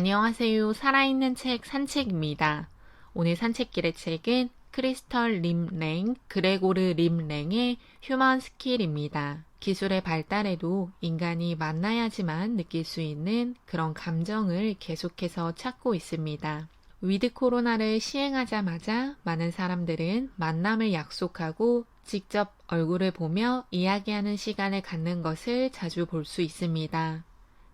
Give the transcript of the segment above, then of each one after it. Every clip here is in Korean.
안녕하세요. 살아있는 책 산책입니다. 오늘 산책길의 책은 크리스털 림 랭, 그레고르 림 랭의 휴먼 스킬입니다. 기술의 발달에도 인간이 만나야지만 느낄 수 있는 그런 감정을 계속해서 찾고 있습니다. 위드 코로나를 시행하자마자 많은 사람들은 만남을 약속하고 직접 얼굴을 보며 이야기하는 시간을 갖는 것을 자주 볼 수 있습니다.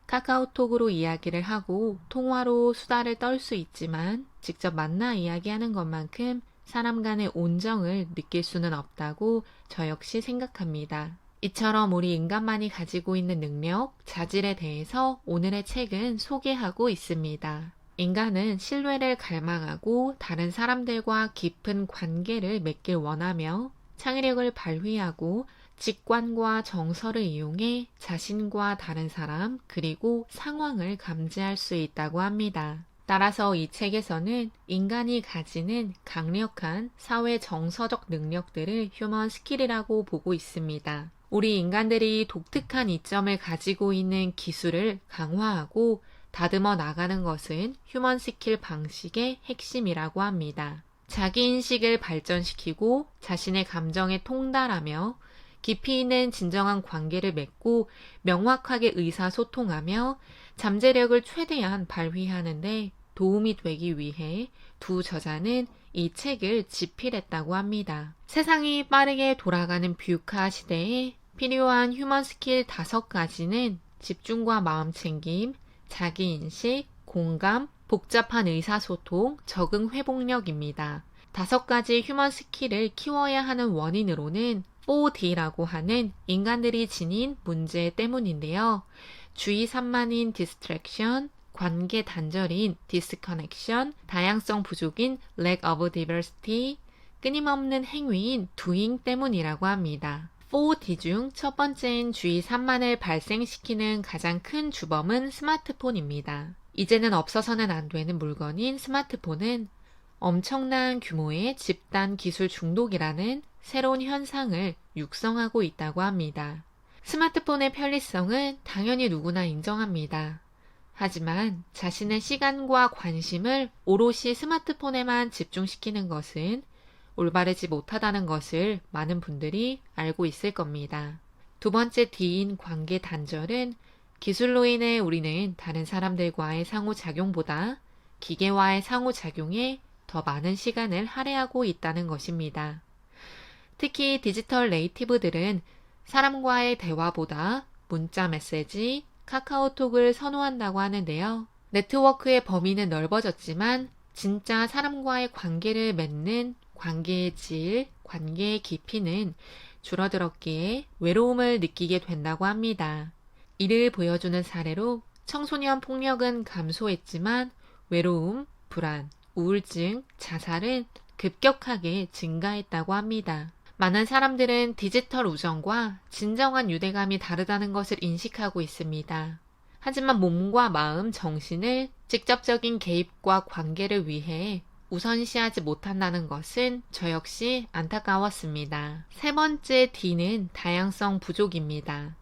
카카오톡으로 이야기를 하고 통화로 수다를 떨 수 있지만 직접 만나 이야기하는 것만큼 사람 간의 온정을 느낄 수는 없다고 저 역시 생각합니다. 이처럼 우리 인간만이 가지고 있는 능력, 자질에 대해서 오늘의 책은 소개하고 있습니다. 인간은 신뢰를 갈망하고 다른 사람들과 깊은 관계를 맺길 원하며 창의력을 발휘하고 직관과 정서를 이용해 자신과 다른 사람 그리고 상황을 감지할 수 있다고 합니다. 따라서 이 책에서는 인간이 가지는 강력한 사회 정서적 능력들을 휴먼 스킬이라고 보고 있습니다. 우리 인간들이 독특한 이점을 가지고 있는 기술을 강화하고 다듬어 나가는 것은 휴먼 스킬 방식의 핵심이라고 합니다. 자기인식을 발전시키고 자신의 감정에 통달하며 깊이 있는 진정한 관계를 맺고 명확하게 의사소통하며 잠재력을 최대한 발휘하는데 도움이 되기 위해 두 저자는 이 책을 집필했다고 합니다. 세상이 빠르게 돌아가는 뷰카 시대에 필요한 휴먼 스킬 5가지는 집중과 마음챙김, 자기인식, 공감, 복잡한 의사소통, 적응 회복력입니다. 5가지 휴먼 스킬을 키워야 하는 원인으로는 4D라고 하는 인간들이 지닌 문제 때문인데요. 주의 산만인 distraction, 관계 단절인 disconnection, 다양성 부족인 lack of diversity, 끊임없는 행위인 doing 때문이라고 합니다. 4D 중 첫 번째인 주의 산만을 발생시키는 가장 큰 주범은 스마트폰입니다. 이제는 없어서는 안 되는 물건인 스마트폰은 엄청난 규모의 집단 기술 중독이라는 새로운 현상을 육성하고 있다고 합니다. 스마트폰의 편리성은 당연히 누구나 인정합니다. 하지만 자신의 시간과 관심을 오롯이 스마트폰에만 집중시키는 것은 올바르지 못하다는 것을 많은 분들이 알고 있을 겁니다. 두 번째 D인 관계 단절은 기술로 인해 우리는 다른 사람들과의 상호작용보다 기계와의 상호작용에 더 많은 시간을 할애하고 있다는 것입니다. 특히 디지털 네이티브들은 사람과의 대화보다 문자 메시지, 카카오톡을 선호한다고 하는데요. 네트워크의 범위는 넓어졌지만 진짜 사람과의 관계를 맺는 관계의 질, 관계의 깊이는 줄어들었기에 외로움을 느끼게 된다고 합니다. 이를 보여주는 사례로 청소년 폭력은 감소했지만 외로움, 불안, 우울증, 자살은 급격하게 증가했다고 합니다. 많은 사람들은 디지털 우정과 진정한 유대감이 다르다는 것을 인식하고 있습니다. 하지만 몸과 마음, 정신을 직접적인 개입과 관계를 위해 우선시하지 못한다는 것은 저 역시 안타까웠습니다. 세 번째 D는 다양성 부족입니다.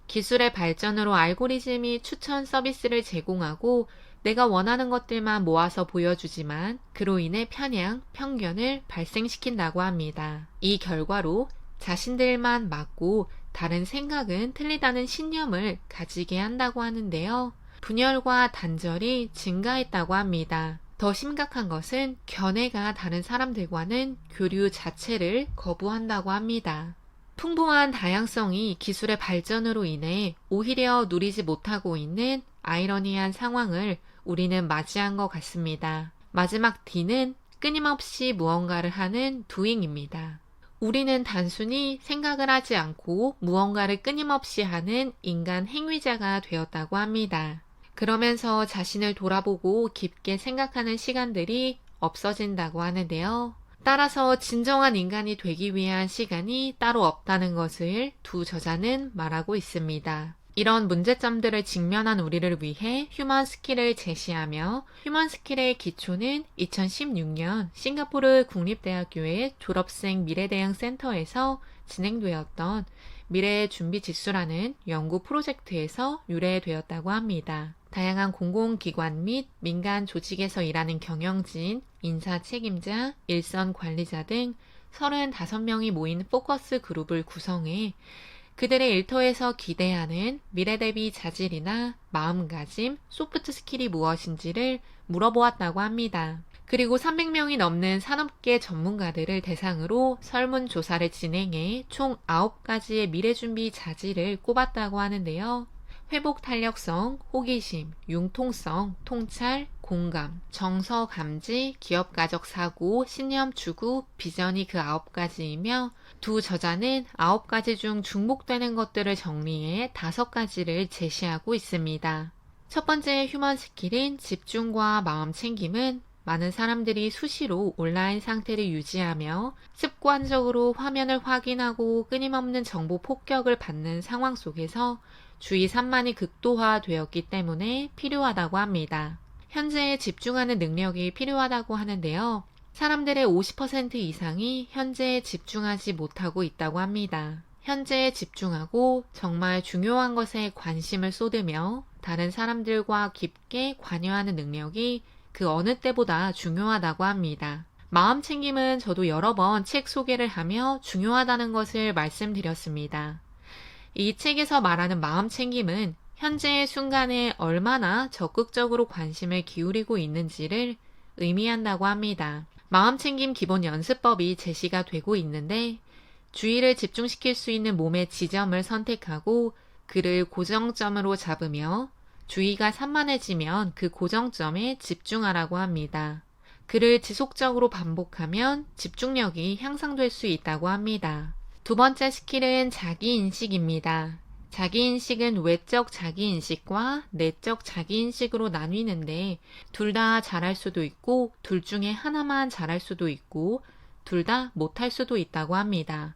기술의 발전으로 알고리즘이 추천 서비스를 제공하고 내가 원하는 것들만 모아서 보여주지만 그로 인해 편향, 편견을 발생시킨다고 합니다. 이 결과로 자신들만 맞고 다른 생각은 틀리다는 신념을 가지게 한다고 하는데요. 분열과 단절이 증가했다고 합니다. 더 심각한 것은 견해가 다른 사람들과는 교류 자체를 거부한다고 합니다. 풍부한 다양성이 기술의 발전으로 인해 오히려 누리지 못하고 있는 아이러니한 상황을 우리는 맞이한 것 같습니다. 마지막 D는 끊임없이 무언가를 하는 doing입니다. 우리는 단순히 생각을 하지 않고 무언가를 끊임없이 하는 인간 행위자가 되었다고 합니다. 그러면서 자신을 돌아보고 깊게 생각하는 시간들이 없어진다고 하는데요. 따라서 진정한 인간이 되기 위한 시간이 따로 없다는 것을 두 저자는 말하고 있습니다. 이런 문제점들을 직면한 우리를 위해 휴먼 스킬을 제시하며 휴먼 스킬의 기초는 2016년 싱가포르 국립대학교의 졸업생 미래대응 센터에서 진행되었던 미래의 준비 지수라는 연구 프로젝트에서 유래되었다고 합니다. 다양한 공공기관 및 민간 조직에서 일하는 경영진, 인사 책임자, 일선 관리자 등 35명이 모인 포커스 그룹을 구성해 그들의 일터에서 기대하는 미래 대비 자질이나 마음가짐, 소프트 스킬이 무엇인지를 물어보았다고 합니다. 그리고 300명이 넘는 산업계 전문가들을 대상으로 설문조사를 진행해 총 9가지의 미래준비 자질을 꼽았다고 하는데요. 회복 탄력성, 호기심, 융통성, 통찰, 공감, 정서 감지, 기업가적 사고, 신념 추구, 비전이 그 9가지이며 두 저자는 9가지 중 중복되는 것들을 정리해 5가지를 제시하고 있습니다. 첫 번째 휴먼 스킬인 집중과 마음 챙김은 많은 사람들이 수시로 온라인 상태를 유지하며 습관적으로 화면을 확인하고 끊임없는 정보 폭격을 받는 상황 속에서 주의 산만이 극도화되었기 때문에 필요하다고 합니다. 현재에 집중하는 능력이 필요하다고 하는데요. 사람들의 50% 이상이 현재에 집중하지 못하고 있다고 합니다. 현재에 집중하고 정말 중요한 것에 관심을 쏟으며 다른 사람들과 깊게 관여하는 능력이 그 어느 때보다 중요하다고 합니다. 마음 챙김은 저도 여러 번 책 소개를 하며 중요하다는 것을 말씀드렸습니다. 이 책에서 말하는 마음 챙김은 현재의 순간에 얼마나 적극적으로 관심을 기울이고 있는지를 의미한다고 합니다. 마음 챙김 기본 연습법이 제시가 되고 있는데 주의를 집중시킬 수 있는 몸의 지점을 선택하고 그를 고정점으로 잡으며 주의가 산만해지면 그 고정점에 집중하라고 합니다. 그를 지속적으로 반복하면 집중력이 향상될 수 있다고 합니다. 두 번째 스킬은 자기인식입니다. 자기인식은 외적 자기인식과 내적 자기인식으로 나뉘는데 둘 다 잘할 수도 있고 둘 중에 하나만 잘할 수도 있고 둘 다 못할 수도 있다고 합니다.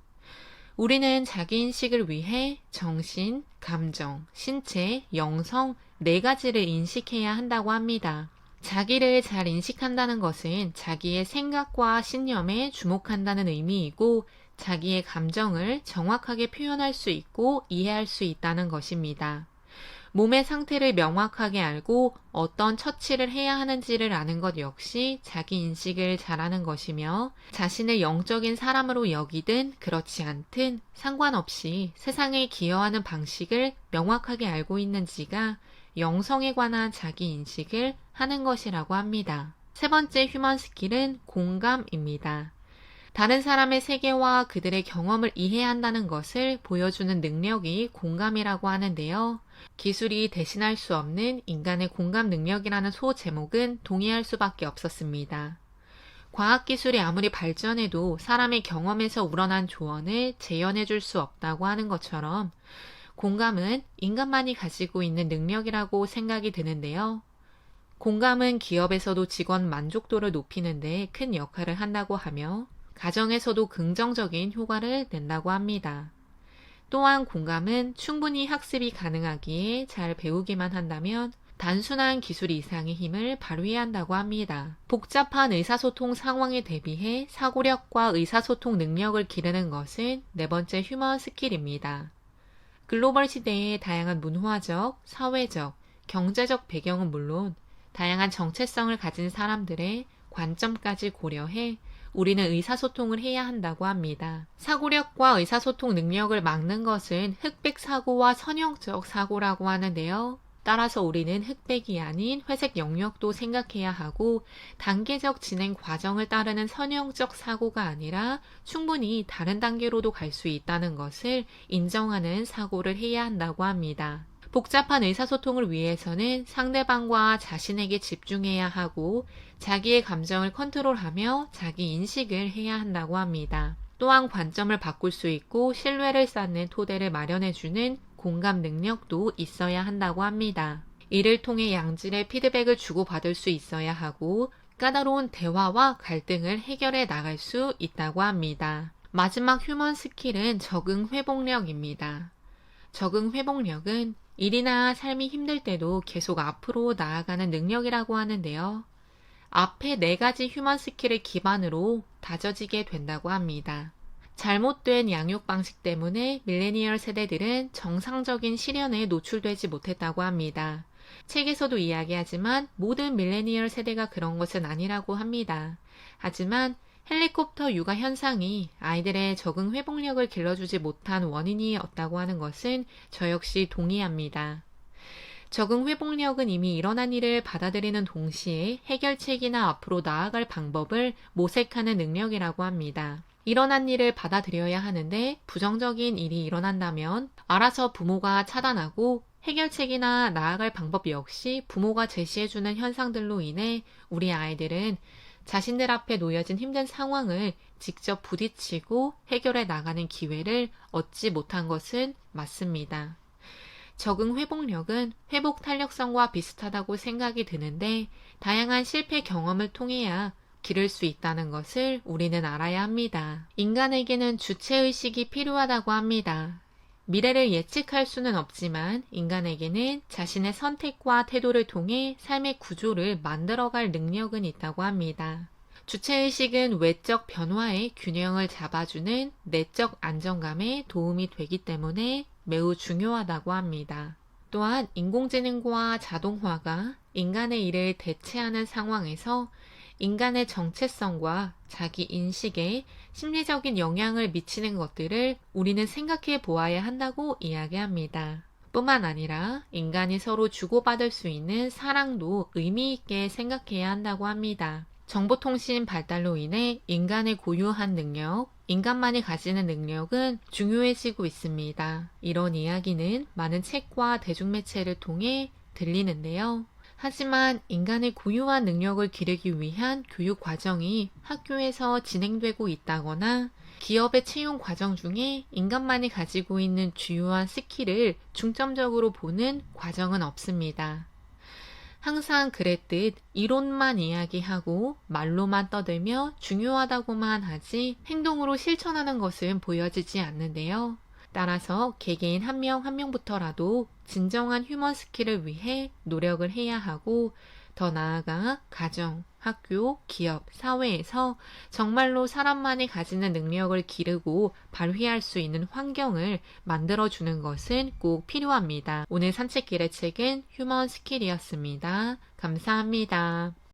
우리는 자기인식을 위해 정신, 감정, 신체, 영성 4가지를 인식해야 한다고 합니다. 자기를 잘 인식한다는 것은 자기의 생각과 신념에 주목한다는 의미이고 자기의 감정을 정확하게 표현할 수 있고 이해할 수 있다는 것입니다. 몸의 상태를 명확하게 알고 어떤 처치를 해야 하는지를 아는 것 역시 자기 인식을 잘하는 것이며 자신을 영적인 사람으로 여기든 그렇지 않든 상관없이 세상에 기여하는 방식을 명확하게 알고 있는지가 영성에 관한 자기 인식을 하는 것이라고 합니다. 세 번째 휴먼 스킬은 공감입니다. 다른 사람의 세계와 그들의 경험을 이해한다는 것을 보여주는 능력이 공감이라고 하는데요. 기술이 대신할 수 없는 인간의 공감 능력이라는 소제목은 동의할 수밖에 없었습니다. 과학기술이 아무리 발전해도 사람의 경험에서 우러난 조언을 재현해 줄 수 없다고 하는 것처럼 공감은 인간만이 가지고 있는 능력이라고 생각이 드는데요. 공감은 기업에서도 직원 만족도를 높이는 데 큰 역할을 한다고 하며 가정에서도 긍정적인 효과를 낸다고 합니다. 또한 공감은 충분히 학습이 가능하기에 잘 배우기만 한다면 단순한 기술 이상의 힘을 발휘해야 한다고 합니다. 복잡한 의사소통 상황에 대비해 사고력과 의사소통 능력을 기르는 것은 네 번째 휴먼 스킬입니다. 글로벌 시대의 다양한 문화적, 사회적, 경제적 배경은 물론 다양한 정체성을 가진 사람들의 관점까지 고려해 우리는 의사소통을 해야 한다고 합니다. 사고력과 의사소통 능력을 막는 것은 흑백 사고와 선형적 사고라고 하는데요. 따라서 우리는 흑백이 아닌 회색 영역도 생각해야 하고 단계적 진행 과정을 따르는 선형적 사고가 아니라 충분히 다른 단계로도 갈 수 있다는 것을 인정하는 사고를 해야 한다고 합니다. 복잡한 의사소통을 위해서는 상대방과 자신에게 집중해야 하고 자기의 감정을 컨트롤하며 자기 인식을 해야 한다고 합니다. 또한 관점을 바꿀 수 있고 신뢰를 쌓는 토대를 마련해주는 공감 능력도 있어야 한다고 합니다. 이를 통해 양질의 피드백을 주고받을 수 있어야 하고 까다로운 대화와 갈등을 해결해 나갈 수 있다고 합니다. 마지막 휴먼 스킬은 적응 회복력입니다. 적응 회복력은 일이나 삶이 힘들 때도 계속 앞으로 나아가는 능력이라고 하는데요. 앞에 4가지 휴먼 스킬을 기반으로 다져지게 된다고 합니다. 잘못된 양육 방식 때문에 밀레니얼 세대들은 정상적인 시련에 노출되지 못했다고 합니다. 책에서도 이야기하지만 모든 밀레니얼 세대가 그런 것은 아니라고 합니다. 하지만 헬리콥터 육아 현상이 아이들의 적응 회복력을 길러주지 못한 원인이었다고 하는 것은 저 역시 동의합니다. 적응 회복력은 이미 일어난 일을 받아들이는 동시에 해결책이나 앞으로 나아갈 방법을 모색하는 능력이라고 합니다. 일어난 일을 받아들여야 하는데 부정적인 일이 일어난다면 알아서 부모가 차단하고 해결책이나 나아갈 방법 역시 부모가 제시해주는 현상들로 인해 우리 아이들은 자신들 앞에 놓여진 힘든 상황을 직접 부딪히고 해결해 나가는 기회를 얻지 못한 것은 맞습니다. 적응 회복력은 회복 탄력성과 비슷하다고 생각이 드는데 다양한 실패 경험을 통해야 기를 수 있다는 것을 우리는 알아야 합니다. 인간에게는 주체의식이 필요하다고 합니다. 미래를 예측할 수는 없지만 인간에게는 자신의 선택과 태도를 통해 삶의 구조를 만들어갈 능력은 있다고 합니다. 주체의식은 외적 변화의 균형을 잡아주는 내적 안정감에 도움이 되기 때문에 매우 중요하다고 합니다. 또한 인공지능과 자동화가 인간의 일을 대체하는 상황에서 인간의 정체성과 자기 인식에 심리적인 영향을 미치는 것들을 우리는 생각해 보아야 한다고 이야기합니다. 뿐만 아니라 인간이 서로 주고받을 수 있는 사랑도 의미 있게 생각해야 한다고 합니다. 정보통신 발달로 인해 인간의 고유한 능력, 인간만이 가지는 능력은 중요해지고 있습니다. 이런 이야기는 많은 책과 대중매체를 통해 들리는데요. 하지만 인간의 고유한 능력을 기르기 위한 교육 과정이 학교에서 진행되고 있다거나 기업의 채용 과정 중에 인간만이 가지고 있는 주요한 스킬을 중점적으로 보는 과정은 없습니다. 항상 그랬듯 이론만 이야기하고 말로만 떠들며 중요하다고만 하지 행동으로 실천하는 것은 보여지지 않는데요. 따라서 개개인 한 명 한 명부터라도 진정한 휴먼 스킬을 위해 노력을 해야 하고 더 나아가 가정, 학교, 기업, 사회에서 정말로 사람만이 가지는 능력을 기르고 발휘할 수 있는 환경을 만들어주는 것은 꼭 필요합니다. 오늘 산책길의 책은 휴먼 스킬이었습니다. 감사합니다.